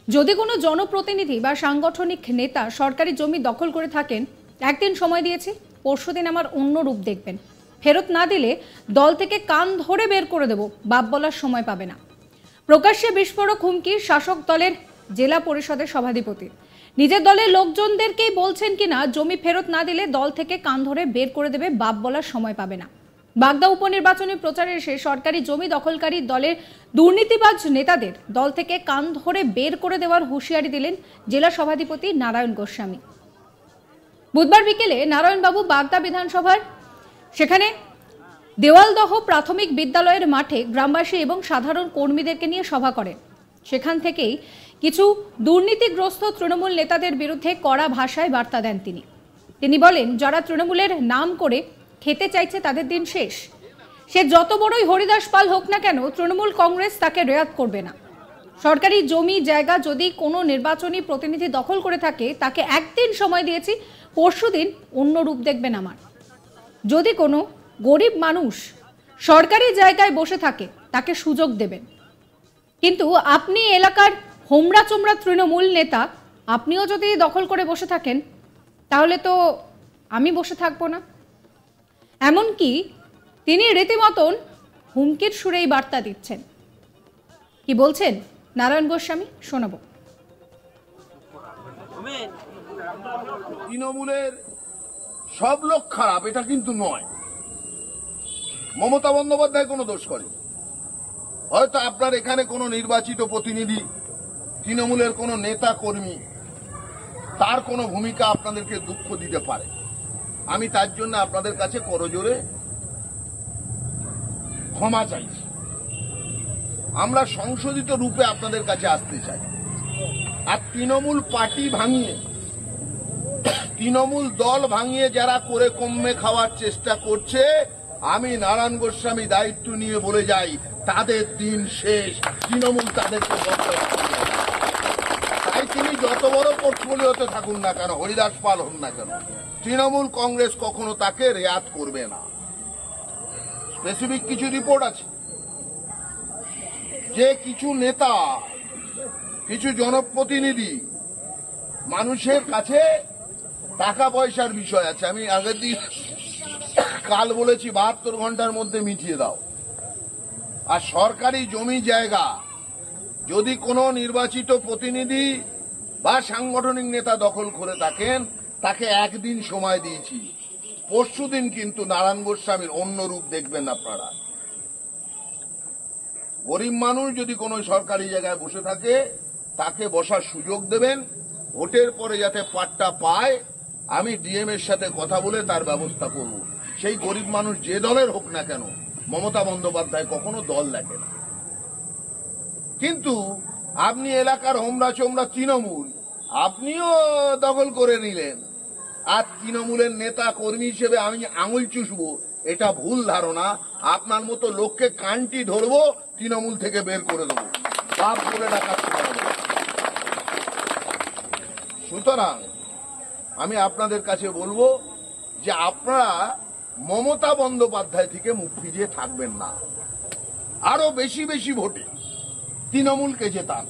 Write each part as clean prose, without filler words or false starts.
যদি কোনো জনপ্রতিনিধি বা সাংগঠনিক নেতা সরকারি জমি দখল করে থাকেন, একদিন সময় দিয়েছি, পরশুদিন আমার অন্য রূপ দেখবেন। ফেরত না দিলে দল থেকে কান ধরে বের করে দেব, বাপ বলার সময় পাবে না। প্রকাশ্যে বিস্ফোরক হুমকি শাসক দলের জেলা পরিষদের সভাধিপতি। নিজের দলের লোকজনদেরকেই বলছেন কিনা জমি ফেরত না দিলে দল থেকে কান ধরে বের করে দেবে, বাপ বলার সময় পাবে না। বাগদা উপনির্বাচনী প্রচারে এসে সরকারি জমি দখলকারী দলের দুর্নীতিবাজ নেতাদের দল থেকে কান ধরে বের করে দেওয়ার হুঁশিয়ারি দিলেন জেলা সভাধিপতি নারায়ণ গোস্বামী। বুধবার বিকেলে নারায়ণবাবু বাগদা বিধানসভার সেখানে দেওয়ালদহ প্রাথমিক বিদ্যালয়ের মাঠে গ্রামবাসী এবং সাধারণ কর্মীদেরকে নিয়ে সভা করেন। সেখান থেকেই কিছু দুর্নীতিগ্রস্ত তৃণমূল নেতাদের বিরুদ্ধে কড়া ভাষায় বার্তা দেন তিনি বলেন, যারা তৃণমূলের নাম করে খেতে চাইছে তাদের দিন শেষ। সে যত বড়ই হরিদাস পাল হোক না কেন, তৃণমূল কংগ্রেস তাকে রেয়াত করবে না। সরকারি জমি জায়গা যদি কোনো নির্বাচনী প্রতিনিধি দখল করে থাকে, তাকে একদিন সময় দিয়েছি, পরশুদিন অন্য রূপ দেখবেন আমার। যদি কোনো গরিব মানুষ সরকারি জায়গায় বসে থাকে, তাকে সুযোগ দেবেন। কিন্তু আপনি এলাকার হোমরা চোমরা তৃণমূল নেতা, আপনিও যদি দখল করে বসে থাকেন, তাহলে তো আমি বসে থাকবো না। এমনকি তিনি রীতিমতন হুমকির সুরেই বার্তা দিচ্ছেন। কি বলছেন নারায়ণ গোস্বামী, শোনাবো। তৃণমূলের সব লোক খারাপ এটা কিন্তু নয়। মমতা বন্দ্যোপাধ্যায় কোনো দোষ করে, হয়তো আপনার এখানে কোনো নির্বাচিত প্রতিনিধি, তৃণমূলের কোনো নেতা কর্মী, তার কোনো ভূমিকা আপনাদেরকে দুঃখ দিতে পারে। আমি তার জন্য আপনাদের কাছে করজোরে ক্ষমা চাইছি। আমরা সংশোধিত রূপে আপনাদের কাছে আসতে চাই। আর তৃণমূল পার্টি ভাঙিয়ে, তৃণমূল দল ভাঙিয়ে যারা করে কমে খাওয়ার চেষ্টা করছে, আমি নারায়ণ গোস্বামী দায়িত্ব নিয়ে বলে যাই, তাদের দিন শেষ। তৃণমূল তাদেরকে তাই তিনি যত বড় পোর্টফোলিওতে থাকুন না কেন, হরিদাস পাল হন না কেন, তৃণমূল কংগ্রেস কখনো তাকে রেয়াত করবে না। স্পেসিফিক কিছু রিপোর্ট আছে যে কিছু নেতা, কিছু জনপ্রতিনিধি মানুষের কাছে টাকা পয়সার বিষয় আছে। আমি আগের দিন কাল বলেছি 72 ঘন্টার মধ্যে মিটিয়ে দাও। আর সরকারি জমি জায়গা যদি কোনো নির্বাচিত প্রতিনিধি বা সাংগঠনিক নেতা দখল করে থাকেন, তাকে একদিন সময় দিয়েছি, পরশুদিন কিন্তু নারায়ণ গোস্বামীর অন্য রূপ দেখবেন আপনারা। গরিব মানুষ যদি কোনো সরকারি জায়গায় বসে থাকে, তাকে বসার সুযোগ দেবেন। ভোটের পরে যাতে পাট্টা পায়, আমি ডিএম এর সাথে কথা বলে তার ব্যবস্থা করব। সেই গরিব মানুষ যে দলের হোক না কেন, মমতা বন্দ্যোপাধ্যায় কখনো দল দেখে না। কিন্তু আপনি এলাকার হোমরা চোমরা তৃণমূল, আপনিও দখল করে নিলেন, আর তৃণমূলের নেতা কর্মী হিসেবে আমি আঙুল চুষবো, এটা ভুল ধারণা। আপনার মতো লোককে কানটি ধরবো, তৃণমূল থেকে বের করে দেবো, বাপ বলে ডাকাচ্ছি। সুতরাং আমি আপনাদের কাছে বলবো যে আপনারা মমতা বন্দ্যোপাধ্যায় থেকে মুখ ফিরিয়ে থাকবেন না। আরো বেশি বেশি ভোটে তৃণমূলকে জেতান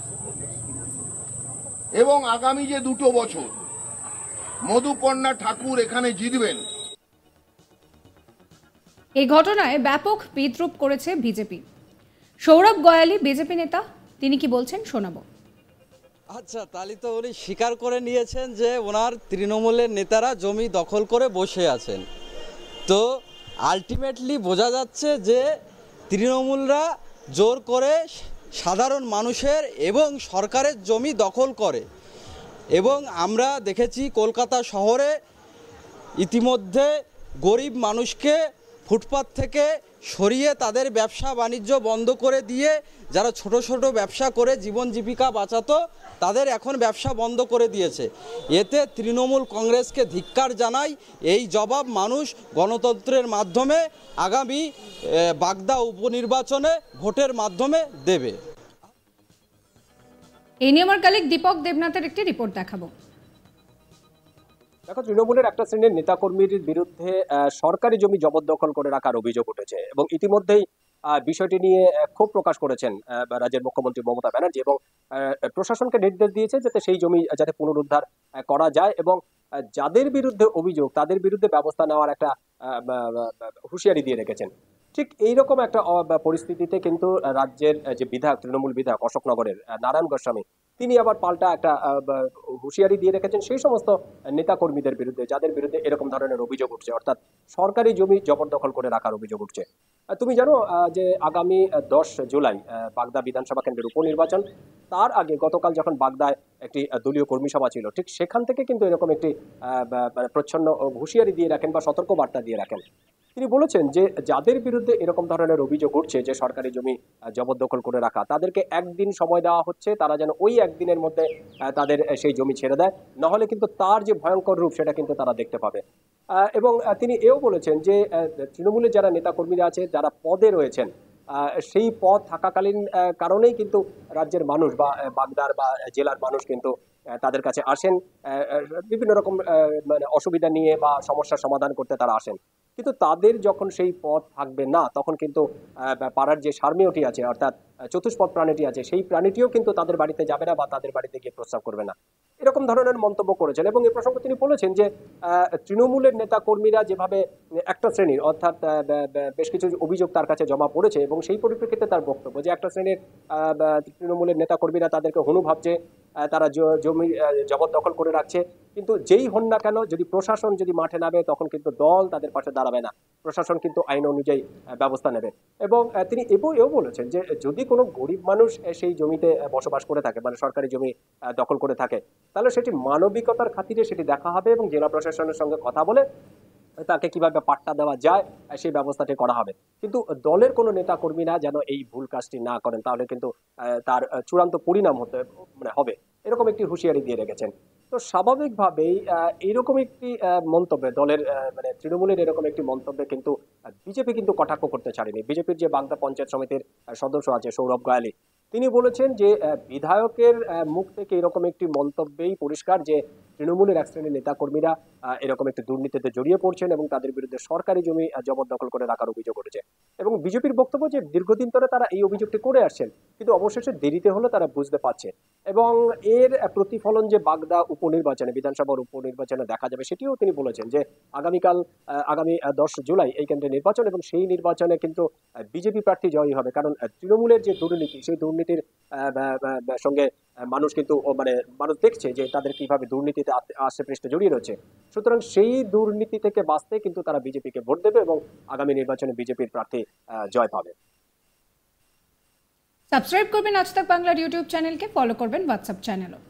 এবং আগামী যে 2 বছর মধুপর্ণা ঠাকুর এখানে জিতবেন। এই ঘটনায় ব্যাপক বিদ্রুপ করেছে বিজেপি। সৌরভ গয়ালি বিজেপি নেতা, তিনি কি বলছেন শোনাবো। আচ্ছা, তাহলে তো উনি স্বীকার করে নিয়েছেন যে ওনার তৃণমূলের নেতারা জমি দখল করে বসে আছেন। তো আলটিমেটলি বোঝা যাচ্ছে যে তৃণমূলরা জোর করে সাধারণ মানুষের এবং সরকারের জমি দখল করে। এবং আমরা দেখেছি কলকাতা শহরে ইতিমধ্যে গরিব মানুষকে ফুটপাত থেকে সরিয়ে তাদের ব্যবসা বাণিজ্য বন্ধ করে দিয়ে, যারা ছোট ছোট ব্যবসা করে জীবন জীবিকা বাঁচাতো, তাদের এখন ব্যবসা বন্ধ করে দিয়েছে। এতে তৃণমূল কংগ্রেসকে ধিক্কার জানাই। এই জবাব মানুষ গণতন্ত্রের মাধ্যমে আগামী বাগদা উপনির্বাচনে ভোটের মাধ্যমে দেবে। এই নিয়ে আমার কালিক দীপক দেবনাথের একটি রিপোর্ট দেখাবো। দেখো, তৃণমূলের একটা শ্রেণীর নেতাকর্মীর বিরুদ্ধে সরকারি জমি জবরদখল করে রাখার অভিযোগ উঠেছে এবং ইতিমধ্যেই বিষয়টি নিয়ে ক্ষোভ প্রকাশ করেছেন রাজ্যের মুখ্যমন্ত্রী মমতা ব্যানার্জি এবং প্রশাসনকে নির্দেশ দিয়েছে যাতে সেই জমি যাতে পুনরুদ্ধার করা যায় এবং যাদের বিরুদ্ধে অভিযোগ তাদের বিরুদ্ধে ব্যবস্থা নেওয়ার একটা হুঁশিয়ারি দিয়ে রেখেছেন। ঠিক এইরকম একটা পরিস্থিতিতে কিন্তু রাজ্যের যে বিধায়ক, তৃণমূল বিধায়ক অশোকনগরের নারায়ণ গোস্বামী, তিনি আবার পাল্টা একটা হুঁশিয়ারি দিয়ে রেখেছেন সেই সমস্ত নেতা কর্মীদের বিরুদ্ধে যাদের বিরুদ্ধে এরকম ধরনের অভিযোগ উঠছে, অর্থাৎ সরকারি জমি জবরদখল করে রাখার অভিযোগ উঠছে। তুমি জানো যে আগামী 10 জুলাই বাগদা বিধানসভা কেন্দ্রের উপনির্বাচন। তার আগে গতকাল যখন বাগদায় একটি দলীয় কর্মী সভা ছিল, ঠিক সেখান থেকে কিন্তু এরকম একটি প্রচ্ছন্ন হুঁশিয়ারি দিয়ে রাখেন বা সতর্ক বার্তা দিয়ে রাখেন। তিনি বলেছেন যে যাদের বিরুদ্ধে এরকম ধরনের অভিযোগ উঠছে যে সরকারি জমি জবরদখল করে রাখা, তাদেরকে একদিন সময় দেওয়া হচ্ছে, তারা যেন ওই একদিনের মধ্যে তাদের সেই জমি ছেড়ে দেয়, নাহলে কিন্তু তার যে ভয়ঙ্কর রূপ সেটা কিন্তু তারা দেখতে পাবে। এবং তিনি এও বলেছেন যে তৃণমূলের যারা নেতা কর্মীরা আছে, যারা পদে রয়েছেন, সেই পদ থাকাকালীন কারণেই কিন্তু রাজ্যের মানুষ বা বাগদার বা জেলার মানুষ কিন্তু তাদের কাছে আসেন, বিভিন্ন রকম মানে অসুবিধা নিয়ে বা সমস্যার সমাধান করতে তারা আসেন। কিন্তু তাদের যখন সেই পথ থাকবে না, তখন কিন্তু পাড়ার যে সার্মেয়টি আছে, অর্থাৎ চতুষ্পদ প্রাণীটি আছে, সেই প্রাণীটিও কিন্তু তাদের বাড়িতে যাবে না বা তাদের বাড়িতে গিয়ে প্রস্রাব করবে না, এরকম ধরনের মন্তব্য করেছেন। এবং এ প্রসঙ্গে তিনি বলেছেন যে তৃণমূলের নেতা কর্মীরা যেভাবে একটা শ্রেণীর, অর্থাৎ বেশ কিছু অভিযোগ তার কাছে জমা পড়েছে এবং সেই পরিপ্রেক্ষিতে তার বক্তব্য যে একটা শ্রেণীর তৃণমূলের নেতা কর্মীরা তাদেরকে হনু ভাবছে, তারা জমি জবরদখল করে রাখছে, কিন্তু যেই হন না কেন, যদি প্রশাসন যদি মাঠে নামে তখন কিন্তু দল তাদের পাশে দাঁড়াবে না, প্রশাসন কিন্তু আইন অনুযায়ী ব্যবস্থা নেবে। এবং তিনি এও বলেছেন যে যদি কোনো গরিব মানুষ সেই জমিতে বসবাস করে থাকে, মানে সরকারি জমি দখল করে থাকে, তাহলে সেটি মানবিকতার খাতিরে সেটি দেখা হবে এবং জেলা প্রশাসনের সঙ্গে কথা বলে তাকে কিভাবে পাট্টা দেওয়া যায় সেই ব্যবস্থাটি করা হবে। কিন্তু দলের কোনো নেতা কর্মীরা যেন এই ভুল কাজটি না করেন, তাহলে কিন্তু তার চূড়ান্ত পরিণাম হবে, এরকম একটি হুঁশিয়ারি দিয়ে রেখেছেন। তো স্বাভাবিকভাবেই এইরকম একটি মন্তব্যে দলের মানে তৃণমূলের এরকম একটি মন্তব্যে কিন্তু বিজেপি কিন্তু কটাক্ষ করতে ছাড়েনি। বিজেপির যে বাগদা পঞ্চায়েত সমিতির সদস্য আছে সৌরভ গয়ালি, তিনি বলেছেন যে বিধায়কের মুখ থেকে এরকম একটি মন্তব্যেই পরিষ্কার যে তৃণমূলের এক শ্রেণীর নেতাকর্মীরা এরকম একটি দুর্নীতিতে জড়িয়ে পড়ছেন এবং তাদের বিরুদ্ধে সরকারি জমি জবরদখল করে রাখার অভিযোগ উঠেছে। এবং বিজেপির বক্তব্য যে দীর্ঘদিন ধরে তারা এই অভিযোগটি করে আসছেন, কিন্তু অবশেষে দেরিতে হলো তারা বুঝতে পারছে। এবং এর প্রতিফলন যে বাগদা উপনির্বাচনে, বিধানসভার উপনির্বাচনে দেখা যাবে, সেটিও তিনি বলেছেন যে আগামী 10 জুলাই এই কেন্দ্রে নির্বাচন এবং সেই নির্বাচনে কিন্তু বিজেপি প্রার্থী জয়ী হবে। কারণ তৃণমূলের যে দুর্নীতি, সেই দুর্নীতির সঙ্গে মানুষ কিন্তু মানে মানুষ দেখছে যে তাদের কিভাবে দুর্নীতিতে আষ্টে পৃষ্ঠে জড়িয়ে রয়েছে। সুতরাং সেই দুর্নীতি থেকে বাঁচতে কিন্তু তারা বিজেপিকে ভোট দেবে এবং আগামী নির্বাচনে বিজেপির প্রার্থী জয় পাবে। সাবস্ক্রাইব করবেন আজ তাক বাংলার ইউটিউব চ্যানেলকে, ফলো করবেন হোয়াটসঅ্যাপ চ্যানেলও।